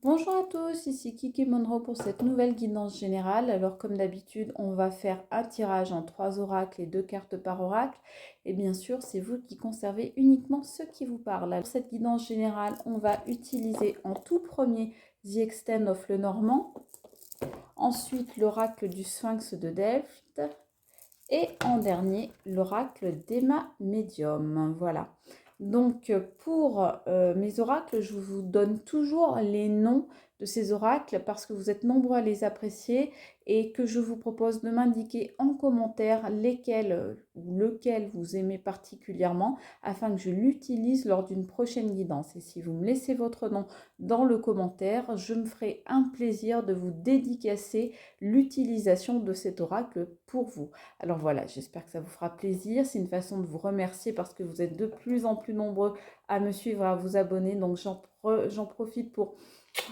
Bonjour à tous, ici Kiki Monroe pour cette nouvelle guidance générale. Alors comme d'habitude, on va faire un tirage en 3 oracles et 2 cartes par oracle. Et bien sûr, c'est vous qui conservez uniquement ce qui vous parle. Alors, pour cette guidance générale, on va utiliser en tout premier The Extent of Lenormand, ensuite l'oracle du Sphinx de Delft et en dernier l'oracle d'Emma Medium. Voilà. Donc pour mes oracles, je vous donne toujours les noms de ces oracles parce que vous êtes nombreux à les apprécier et que je vous propose de m'indiquer en commentaire lesquels ou lequel vous aimez particulièrement afin que je l'utilise lors d'une prochaine guidance. Et si vous me laissez votre nom dans le commentaire, je me ferai un plaisir de vous dédicacer l'utilisation de cet oracle pour vous. Alors voilà, j'espère que ça vous fera plaisir. C'est une façon de vous remercier parce que vous êtes de plus en plus nombreux à me suivre, à vous abonner. Donc j'en profite pour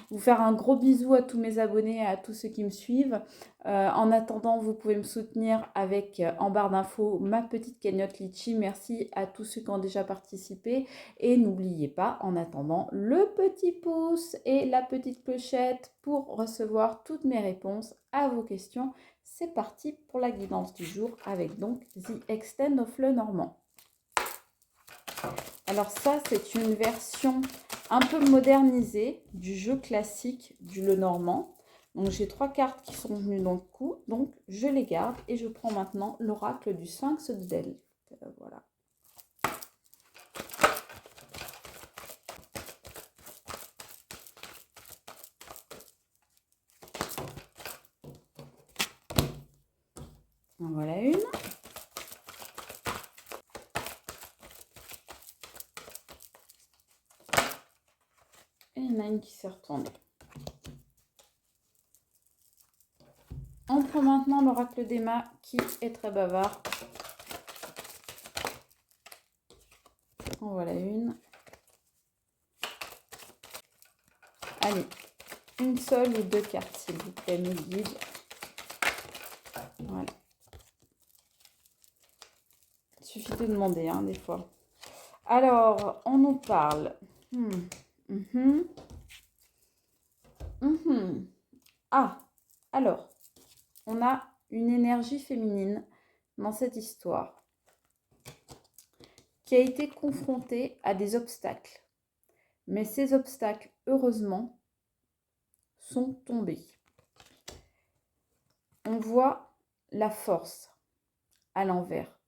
vous faire un gros bisou à tous mes abonnés et à tous ceux qui me suivent. En attendant, vous pouvez me soutenir avec en barre d'infos ma petite cagnotte Litchi. Merci à tous ceux qui ont déjà participé. Et n'oubliez pas, en attendant, le petit pouce et la petite clochette pour recevoir toutes mes réponses à vos questions. C'est parti pour la guidance du jour avec donc The Extent of Lenormand. Alors ça, c'est une version un peu modernisée du jeu classique du Lenormand. Donc j'ai 3 cartes qui sont venues dans le coup, donc je les garde et je prends maintenant l'oracle du Sphinx de Delft. Voilà. En voilà une. Et il y en a une qui s'est retournée. On prend maintenant l'oracle d'Emma qui est très bavard. En voilà une. Allez, une seule ou 2 cartes s'il vous plaît, mes guides. Voilà. Il suffit de demander, hein, des fois. Alors, on nous parle. Ah, alors, on a une énergie féminine dans cette histoire qui a été confrontée à des obstacles. Mais ces obstacles, heureusement, sont tombés. On voit la force à l'envers.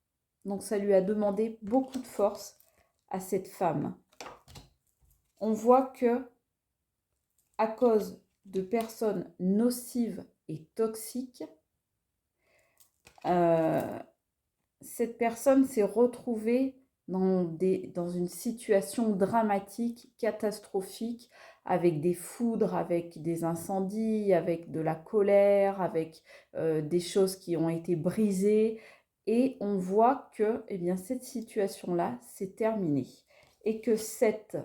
Donc ça lui a demandé beaucoup de force à cette femme. On voit que à cause de personnes nocives et toxiques, cette personne s'est retrouvée dans une situation dramatique, catastrophique, avec des foudres, avec des incendies, avec de la colère, avec des choses qui ont été brisées. Et on voit que eh bien, cette situation-là, c'est terminé. Et que cette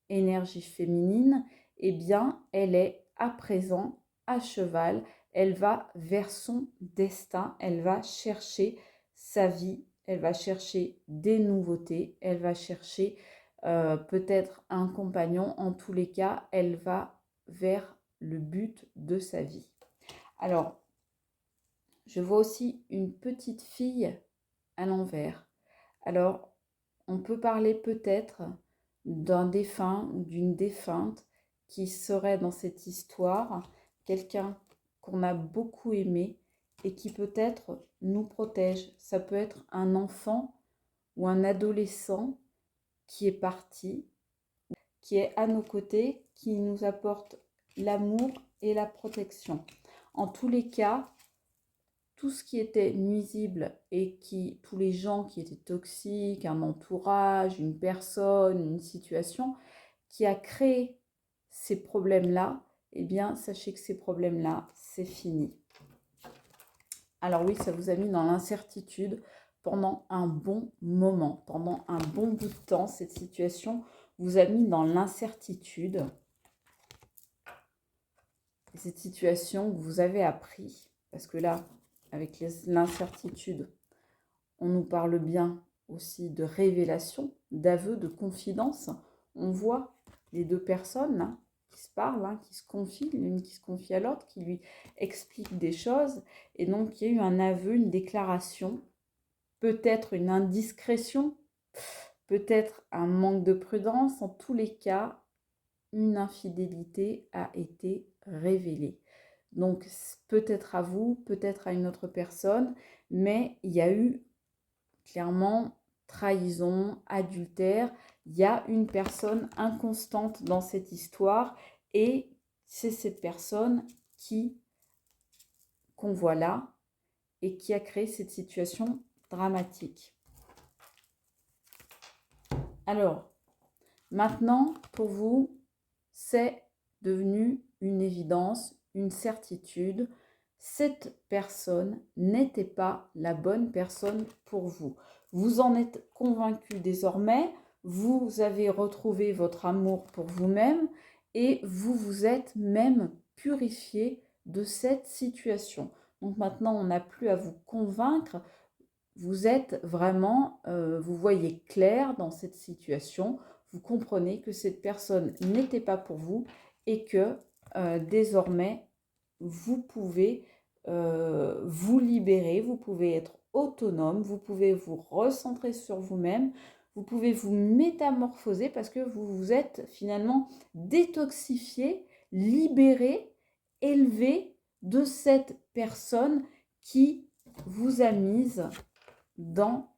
énergie féminine, eh bien, elle est à présent à cheval. Elle va vers son destin, elle va chercher sa vie, elle va chercher des nouveautés, elle va chercher peut-être un compagnon. En tous les cas, elle va vers le but de sa vie. Alors, je vois aussi une petite fille à l'envers. Alors, on peut parler peut-être d'un défunt ou d'une défunte qui serait dans cette histoire, quelqu'un qu'on a beaucoup aimé et qui peut-être nous protège. Ça peut être un enfant ou un adolescent qui est parti, qui est à nos côtés, qui nous apporte l'amour et la protection. En tous les cas, tout ce qui était nuisible et tous les gens qui étaient toxiques, un entourage, une personne, une situation qui a créé ces problèmes-là, eh bien, sachez que ces problèmes-là, c'est fini. Alors oui, ça vous a mis dans l'incertitude pendant un bon moment, pendant un bon bout de temps. Cette situation vous a mis dans l'incertitude. Et cette situation, vous avez appris, parce que là, avec l'incertitude, on nous parle bien aussi de révélation, d'aveu, de confidence. On voit les deux personnes qui se parlent, hein, qui se confient, l'une qui se confie à l'autre, qui lui explique des choses. Et donc, il y a eu un aveu, une déclaration, peut-être une indiscrétion, peut-être un manque de prudence. En tous les cas, une infidélité a été révélée. Donc, peut-être à vous, peut-être à une autre personne, mais il y a eu clairement trahison, adultère. Il y a une personne inconstante dans cette histoire et c'est cette personne qu'on voit là et qui a créé cette situation dramatique. Alors, maintenant, pour vous, c'est devenu une évidence, une certitude. Cette personne n'était pas la bonne personne pour vous. Vous en êtes convaincu désormais, vous avez retrouvé votre amour pour vous-même et vous vous êtes même purifié de cette situation. Donc maintenant, on n'a plus à vous convaincre, vous êtes vraiment, vous voyez clair dans cette situation, vous comprenez que cette personne n'était pas pour vous et que désormais, vous pouvez vous libérer, vous pouvez être autonome, vous pouvez vous recentrer sur vous-même, vous pouvez vous métamorphoser parce que vous vous êtes finalement détoxifié, libéré, élevé de cette personne qui vous a mise dans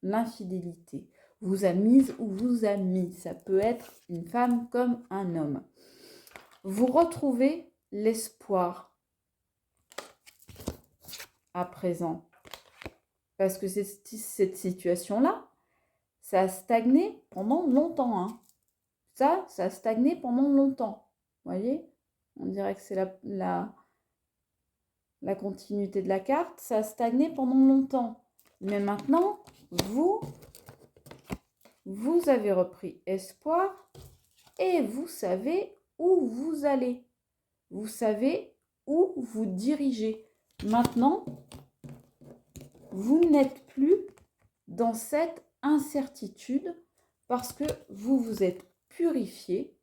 l'infidélité, vous a mise ou vous a mis. Ça peut être une femme comme un homme. Vous retrouvez l'espoir à présent. Parce que cette situation-là, ça a stagné pendant longtemps. Hein. Ça a stagné pendant longtemps. Vous voyez? On dirait que c'est la continuité de la carte. Ça a stagné pendant longtemps. Mais maintenant, vous avez repris espoir et vous savez où vous allez. Vous savez où vous dirigez. Maintenant, vous n'êtes plus dans cette incertitude parce que vous vous êtes purifié.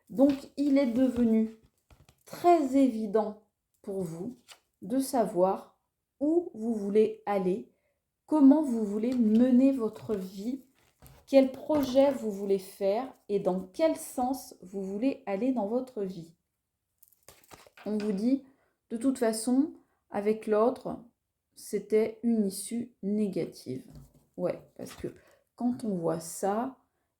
Donc, il est devenu très évident pour vous de savoir où vous voulez aller, comment vous voulez mener votre vie, quel projet vous voulez faire et dans quel sens vous voulez aller dans votre vie. On vous dit, de toute façon, avec l'autre, c'était une issue négative. Ouais, parce que quand on voit ça,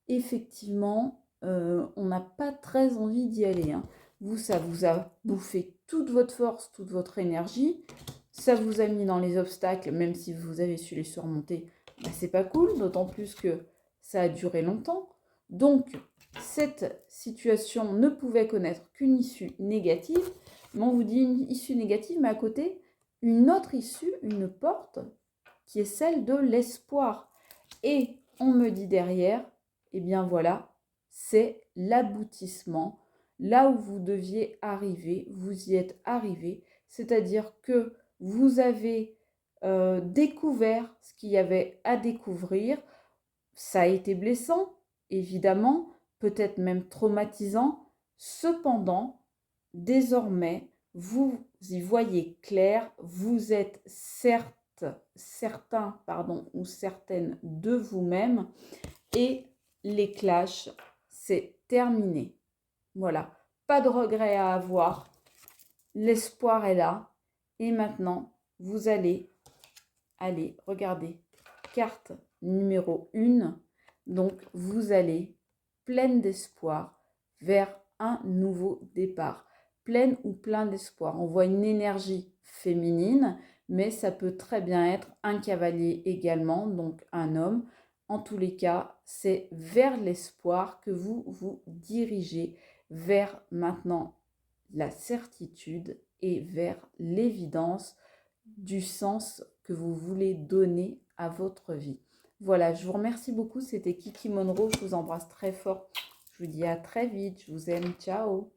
effectivement, on n'a pas très envie d'y aller. Hein. Vous, ça vous a bouffé toute votre force, toute votre énergie. Ça vous a mis dans les obstacles, même si vous avez su les surmonter. Bah, c'est pas cool, d'autant plus que ça a duré longtemps. Donc, cette situation ne pouvait connaître qu'une issue négative. Mais on vous dit une issue négative, mais à côté, une autre issue, une porte, qui est celle de l'espoir. Et on me dit derrière, eh bien voilà, c'est l'aboutissement. Là où vous deviez arriver, vous y êtes arrivé. C'est-à-dire que vous avez découvert ce qu'il y avait à découvrir. Ça a été blessant, évidemment, peut-être même traumatisant. Cependant, désormais, vous y voyez clair, vous êtes certains ou certaines de vous-même et les clashs, c'est terminé. Voilà, pas de regret à avoir, l'espoir est là et maintenant, vous allez regarder, carte numéro 1, donc vous allez pleine d'espoir vers un nouveau départ. Pleine ou plein d'espoir. On voit une énergie féminine, mais ça peut très bien être un cavalier également, donc un homme. En tous les cas, c'est vers l'espoir que vous vous dirigez, vers maintenant la certitude et vers l'évidence du sens que vous voulez donner à votre vie. Voilà, je vous remercie beaucoup. C'était Kiki Monroe. Je vous embrasse très fort. Je vous dis à très vite. Je vous aime. Ciao.